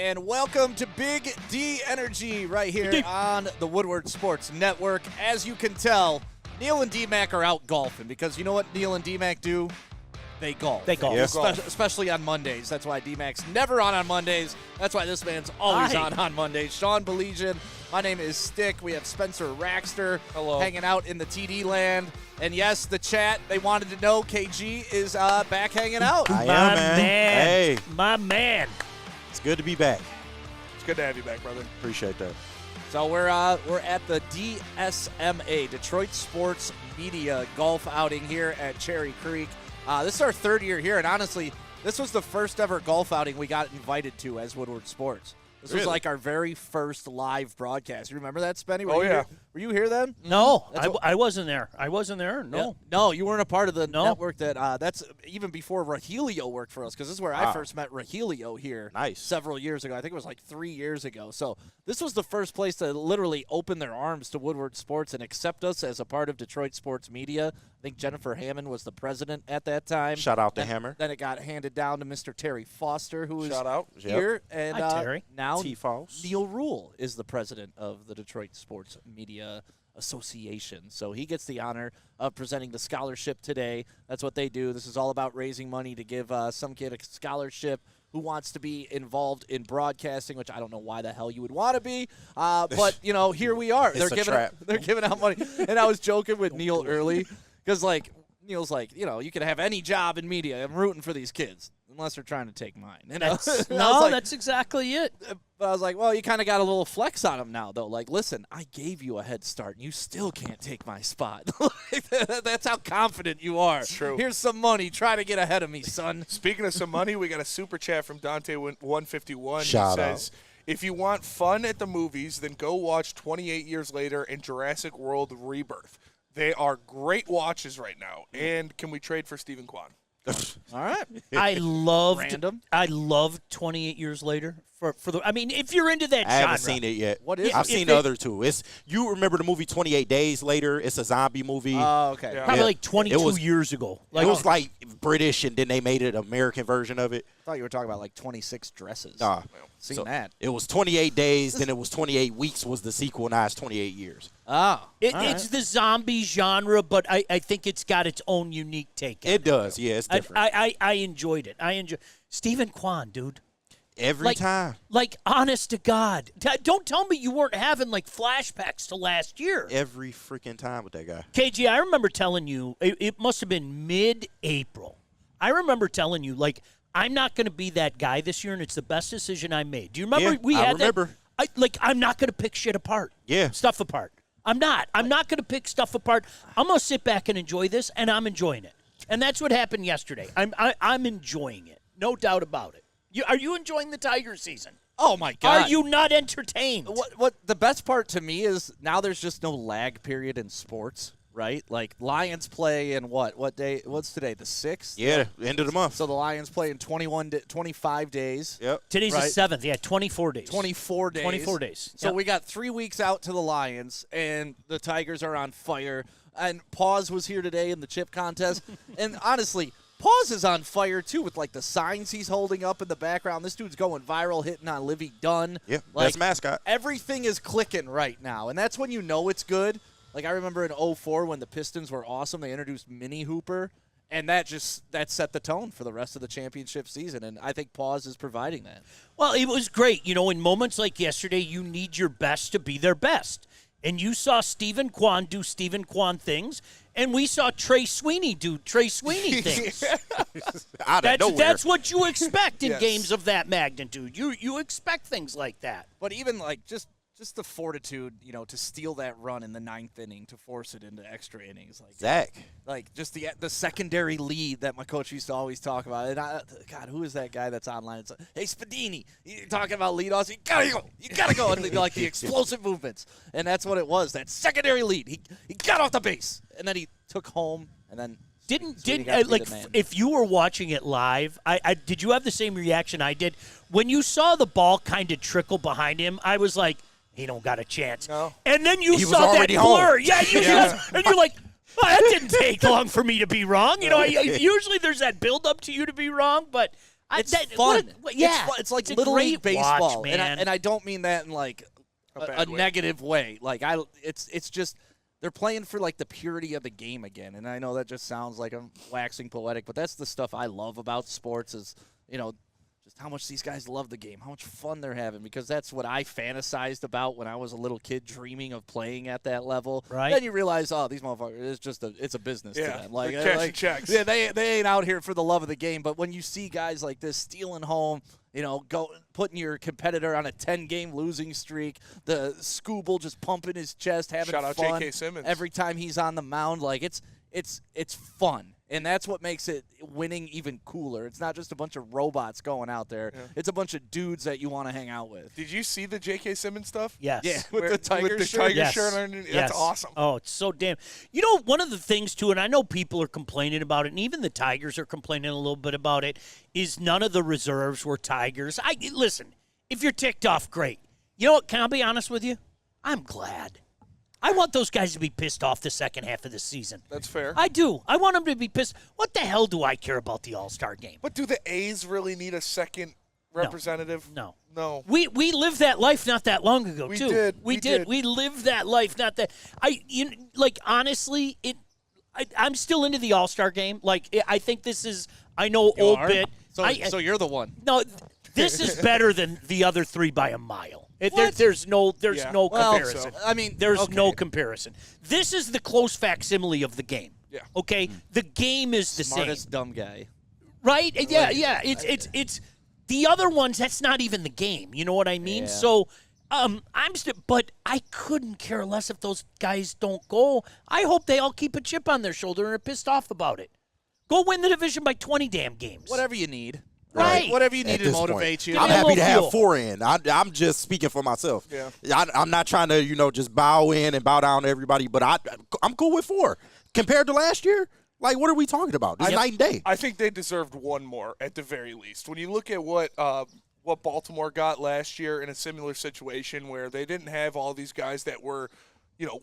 And welcome to Big D Energy right here on the Woodward Sports Network. As you can tell, Neil and D-Mac are out golfing because you know what Neil and D-Mac do? They golf. They golf. Yeah. Especially on Mondays. That's why D-Mac's never on Mondays. That's why this man's always on Mondays. Sean Beligian. My name is Stick. We have Spencer Raxter hanging out in the TD land. And yes, the chat, they wanted to know KG is back hanging out. I am, My man. man. Hey, My man. it's good to be back. It's good to have you back, brother. Appreciate that. So we're at the DSMA, Detroit Sports Media Golf Outing here at Cherry Creek. This is our third year here, and honestly, this was the first ever golf outing we got invited to as Woodward Sports. This was like our very first live broadcast. You remember that, Spenny? Were you here then? No, I wasn't there. I wasn't there. No. Yeah. No, you weren't a part of the network that's even before Rahilio worked for us, because this is where I first met Rahilio here several years ago. I think it was like 3 years ago. So this was the first place to literally open their arms to Woodward Sports and accept us as a part of Detroit Sports Media. I think Jennifer Hammond was the president at that time. Shout out to Hammer. Then it got handed down to Mr. Terry Foster, who is Yep. here. And Hi, Terry. now T-Falls. Neil Rule is the president of the Detroit Sports Media Association. So he gets the honor of presenting the scholarship today. That's what they do. This is all about raising money to give some kid a scholarship who wants to be involved in broadcasting, which I don't know why the hell you would want to be. But, you know, here we are. They're giving out money. And I was joking with Neil early because, like, Neil's like, you know, you could have any job in media. I'm rooting for these kids, unless they're trying to take mine. You know? That's exactly it. But I was like, well, you kind of got a little flex on him now, though. Like, listen, I gave you a head start, and you still can't take my spot. That's how confident you are. It's true. Here's some money. Try to get ahead of me, son. Speaking of some money, we got a super chat from Dante151. Shout He says, if you want fun at the movies, then go watch 28 Years Later and Jurassic World Rebirth. They are great watches right now. And can we trade for Stephen Kwan? All right. I loved 28 Years Later. I mean, if you're into that genre. I haven't seen it yet. What is it? I've seen the other two. You remember the movie 28 Days Later? It's a zombie movie. Oh, okay. Yeah. Probably like 22 years ago. It was like British, and then they made it an American version of it. I thought you were talking about like 26 dresses. Nah. Seen that. It was 28 days, then it was 28 weeks was the sequel, now it's 28 years. Oh. It's the zombie genre, but I think it's got its own unique take. It does, yeah, it's different. I enjoyed it. Stephen Kwan, dude. Every time. Like, honest to God. Don't tell me you weren't having, like, flashbacks to last year. Every freaking time with that guy. KG, I remember telling you, it must have been mid-April. I remember telling you, like, I'm not going to be that guy this year, and it's the best decision I made. Do you remember we had remember. that? I'm not going to pick shit apart. Yeah. Stuff apart. I'm not. I'm not going to pick stuff apart. I'm going to sit back and enjoy this, and I'm enjoying it. And that's what happened yesterday. I'm enjoying it. No doubt about it. Are you enjoying the Tiger season? Oh, my God. Are you not entertained? What the best part to me is now there's just no lag period in sports, right? Like, Lions play in what day? What's today, the 6th? Yeah, end of the month. So the Lions play in 25 days. Yep. Today's the 7th. Yeah, 24 days. 24 days. 24 days. So Yep. we got 3 weeks out to the Lions, and the Tigers are on fire. And Paws was here today in the chip contest. And honestly, Paws is on fire, too, with, like, the signs he's holding up in the background. This dude's going viral, hitting on Livy Dunn. Yeah, like, best mascot. Everything is clicking right now, and that's when you know it's good. Like, I remember in 04 when the Pistons were awesome, they introduced Mini Hooper, and that set the tone for the rest of the championship season, and I think Paws is providing that. Well, it was great. You know, in moments like yesterday, you need your best to be their best. And you saw Stephen Kwan do Stephen Kwan things, and we saw Trey Sweeney do Trey Sweeney things. That's what you expect in games of that magnitude. You expect things like that. But even, like, just the fortitude, you know, to steal that run in the 9th inning, to force it into extra innings. Like, Zach. Like, just the secondary lead that my coach used to always talk about. And God, who is that guy that's online? It's like, hey, Spadini, you're talking about leadoffs. You gotta go. And like the explosive movements. And that's what it was, that secondary lead. He got off the base, and then he took home, and then if you were watching it live, did you have the same reaction I did? When you saw the ball kind of trickle behind him, I was like, he don't got a chance. No. And then you saw that blur. Yeah, and you're like, well, that didn't take long for me to be wrong. You know, usually there's that build up to you to be wrong, but It's fun. Yeah, it's like a Little great League baseball, watch, man. and I don't mean that in like a bad way. negative way. Like it's just they're playing for like the purity of the game again. And I know that just sounds like I'm waxing poetic, but that's the stuff I love about sports is, just how much these guys love the game, how much fun they're having, because that's what I fantasized about when I was a little kid dreaming of playing at that level. Right. Then you realize, oh, these motherfuckers, it's a business to them. Like, they're cashing checks. Yeah, they ain't out here for the love of the game. But when you see guys like this stealing home, putting your competitor on a 10-game losing streak, the Scooble just pumping his chest, having Shout out fun J.K. Simmons. every time he's on the mound, like it's fun. And that's what makes it winning even cooler. It's not just a bunch of robots going out there. Yeah. It's a bunch of dudes that you want to hang out with. Did you see the J.K. Simmons stuff? Yes. Yeah, with the Tiger shirt. Yes. That's Yes. awesome. Oh, it's so damn. One of the things, too, and I know people are complaining about it, and even the Tigers are complaining a little bit about it, is none of the reserves were Tigers. Listen, if you're ticked off, great. You know what? Can I be honest with you? I'm glad. I want those guys to be pissed off the second half of the season. That's fair. I do. I want them to be pissed. What the hell do I care about the All-Star game? But do the A's really need a second representative? No. We We lived that life not that long ago, We too. did. We did. We lived that life not that. Honestly, I'm still into the All-Star game. I think this is, I know, You old are? bit. So you're the one. No, this is better than the other three by a mile. There's no Well, comparison. I mean, There's okay. no comparison. This is the close facsimile of the game. Yeah. Okay? The game is the Smartest same. dumb guy. Right? Yeah. It's the other ones, that's not even the game. You know what I mean? Yeah. So but I couldn't care less if those guys don't go. I hope they all keep a chip on their shoulder and are pissed off about it. Go win the division by 20 damn games. Whatever you need. Right. Whatever you need At to this motivate point. you. Give I'm me a happy to little have fuel. 4 in. I'm just speaking for myself. Yeah. I'm not trying to, just bow in and bow down to everybody, but I'm cool with 4. Compared to last year, like, what are we talking about? It's night and day. I think they deserved one more at the very least. When you look at what Baltimore got last year in a similar situation where they didn't have all these guys that were,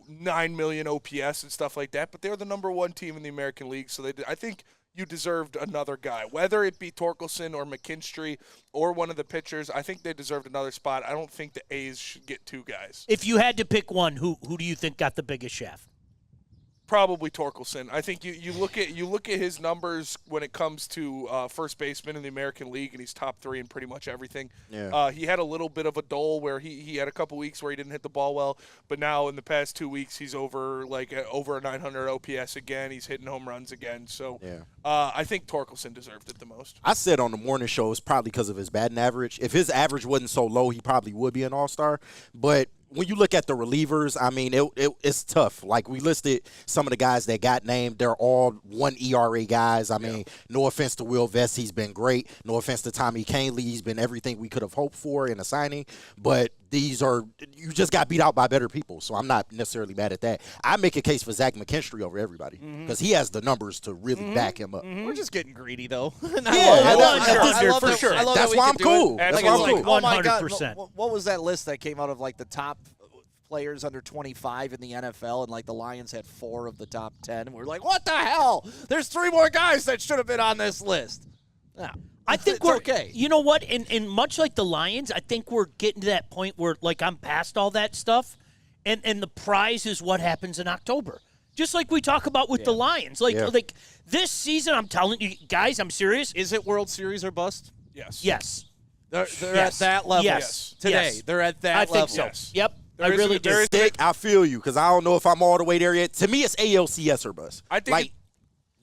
9 million OPS and stuff like that, but they're the number 1 team in the American League, so I think you deserved another guy, whether it be Torkelson or McKinstry or one of the pitchers. I think they deserved another spot. I don't think the A's should get 2 guys. If you had to pick one, who do you think got the biggest shaft? Probably Torkelson. I think you look at his numbers when it comes to first baseman in the American League, and he's top 3 in pretty much everything. Yeah. He had a little bit of a dull where he had a couple weeks where he didn't hit the ball well, but now in the past 2 weeks he's over a 900 OPS again. He's hitting home runs again. So Yeah. I think Torkelson deserved it the most. I said on the morning show it's probably because of his batting average. If his average wasn't so low, he probably would be an all-star. But when you look at the relievers, I mean, it's tough. Like, we listed some of the guys that got named. They're all 1 ERA guys. I mean, no offense to Will Vest. He's been great. No offense to Tommy Kahnle. He's been everything we could have hoped for in a signing. But you just got beat out by better people, so I'm not necessarily mad at that. I make a case for Zach McKinstry over everybody because he has the numbers to really back him up. We're just getting greedy, though. I love for sure. That's why I'm cool. That's That's why why I'm I'm cool. cool. Oh my God! 100%. What was that list that came out of like the top players under 25 in the NFL, and like the Lions had 4 of the top 10? And we're like, what the hell? There's 3 more guys that should have been on this list. No, I think it's we're okay. You know what? And much like the Lions, I think we're getting to that point where like I'm past all that stuff, and the prize is what happens in October. Just like we talk about with the Lions, like this season, I'm telling you guys, I'm serious. Is it World Series or bust? Yes. Yes, They're Yes. at that level Yes. today. Yes. They're at that I level. think so. Yes. Yep, There I is- really there do. is- Dick, I feel you because I don't know if I'm all the way there yet. To me, it's ALCS or bust. I think like,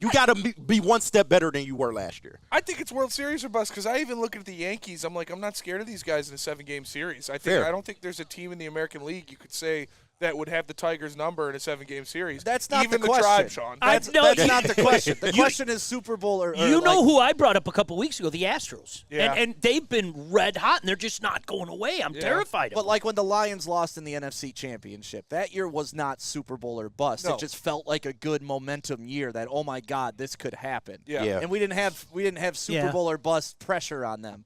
you got to be one step better than you were last year. I think it's World Series or bust because I even look at the Yankees. I'm like, I'm not scared of these guys in a 7-game series. I don't think there's a team in the American League you could say that would have the Tigers' number in a 7-game series. That's not even the the question. Tribe, Sean. That's not the question. The question is Super Bowl or You know like, who I brought up a couple weeks ago? The Astros. Yeah. And they've been red hot, and they're just not going away. I'm terrified of But them. like when the Lions lost in the NFC Championship, that year was not Super Bowl or bust. No. It just felt like a good momentum year that, oh my God, this could happen. Yeah. And we didn't have Super Yeah. Bowl or bust pressure on them.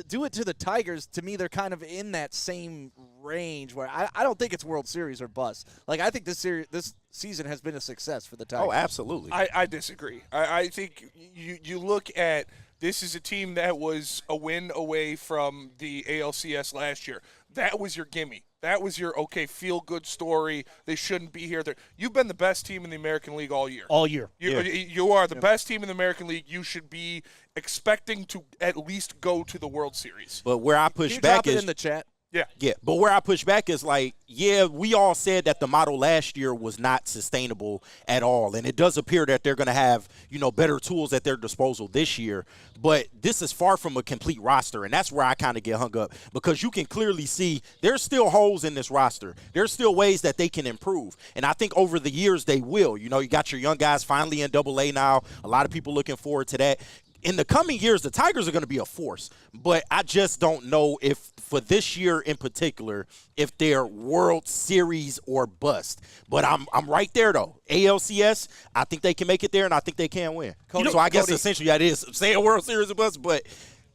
Do it to the Tigers. To me, they're kind of in that same range where I don't think it's World Series or bust. Like, I think this season has been a success for the Tigers. Oh, absolutely. I disagree. I think you look at This is a team that was a win away from the ALCS last year. That was your gimme. That was your, okay, feel-good story. They shouldn't be here. You've been the best team in the American League all year. All year. You are the best team in the American League. You should be expecting to at least go to the World Series. But where I push Can you back drop it is in the chat? Yeah, but where I push back is like, yeah, we all said that the model last year was not sustainable at all, and it does appear that they're going to have, better tools at their disposal this year, but this is far from a complete roster, and that's where I kind of get hung up, because you can clearly see there's still holes in this roster. There's still ways that they can improve, and I think over the years they will. You got your young guys finally in AA now. A lot of people looking forward to that. In the coming years, the Tigers are going to be a force, but I just don't know if, for this year in particular, if they're World Series or bust. But I'm right there, though. ALCS, I think they can make it there, and I think they can win. So I guess essentially that is say a World Series or bust, but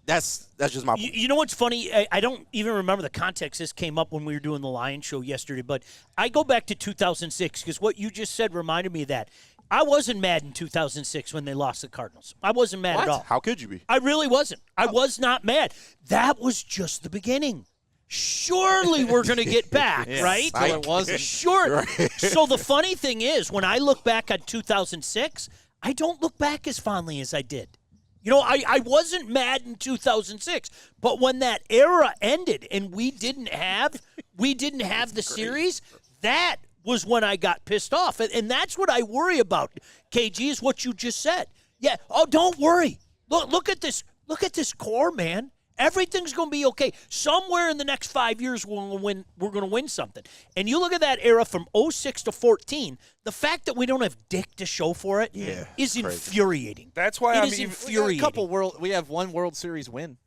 that's just my point. You know what's funny? I don't even remember the context. This came up when we were doing the Lions show yesterday, but I go back to 2006 because what you just said reminded me of that. I wasn't mad in 2006 when they lost the Cardinals. I wasn't mad at all. How could you be? I really wasn't. I was not mad. That was just the beginning. Surely we're going to get back, right? Well, it wasn't. Sure. So the funny thing is, when I look back at 2006, I don't look back as fondly as I did. I wasn't mad in 2006, but when that era ended and we didn't have the series, that was when I got pissed off. And that's what I worry about, KG, is what you just said. Yeah. Oh, don't worry. Look at this. Look at this core, man. Everything's going to be okay. Somewhere in the next 5 years, we're going to win something. And you look at that era from 06 to 14, the fact that we don't have Dick to show for it is infuriating. That's why I'm infuriating. We have one World Series win.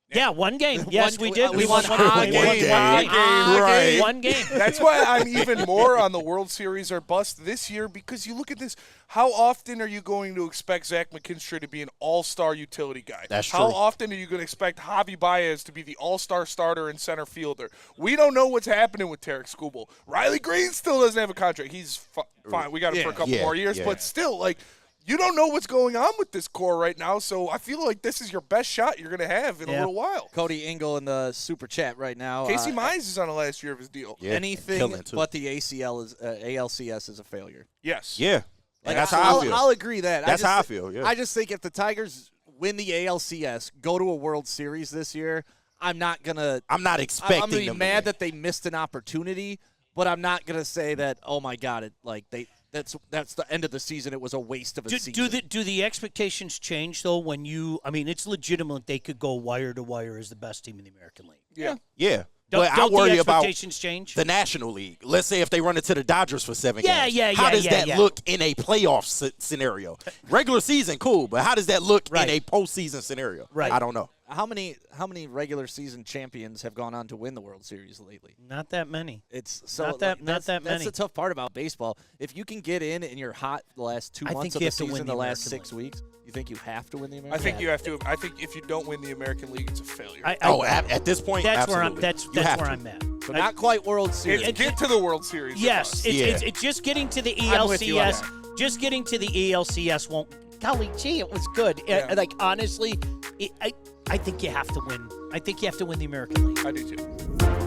Yeah, one game. Yes, we did. We won one game. Right. One game. That's why I'm even more on the World Series or bust this year, because you look at this. How often are you going to expect Zach McKinstry to be an all-star utility guy? That's true. How often are you going to expect Javi Baez to be the all-star starter and center fielder? We don't know what's happening with Tarek Skubal. Riley Green still doesn't have a contract. He's fine. We got him for a couple more years, but still, you don't know what's going on with this core right now, so I feel like this is your best shot you're going to have in a little while. Cody Engel in the super chat right now. Casey Mize is on the last year of his deal. Yeah, anything but the ALCS is a failure. Yes. Yeah. That's how I feel. I'll agree that. That's how I feel, yeah. I just think if the Tigers win the ALCS, go to a World Series this year, I'm not expecting I'm going to be them mad that they missed an opportunity, but I'm not going to say that, oh, my God, that's the end of the season. It was a waste of a season. Do the expectations change, though, when it's legitimate they could go wire to wire as the best team in the American League? Yeah. Don't I worry the about expectations change? the National League. Let's say if they run into the Dodgers for 7 games. How does that look in a playoff scenario? Regular season, cool, but how does that look in a postseason scenario? Right. I don't know. How many regular season champions have gone on to win the World Series lately? Not that many. It's so not that many. That's the tough part about baseball. If you can get in and you're hot the last 2 months of the season, the last 6 weeks, you think you have to win the American League? I think you have to. I think if you don't win the American League, it's a failure. At this point, that's where absolutely. I'm at. So not quite World Series. Get to the World Series. Yes, it's just getting to the ELCS. Just getting to the ELCS won't. Golly gee, it was good. Honestly, I think you have to win. I think you have to win the American League. I do too.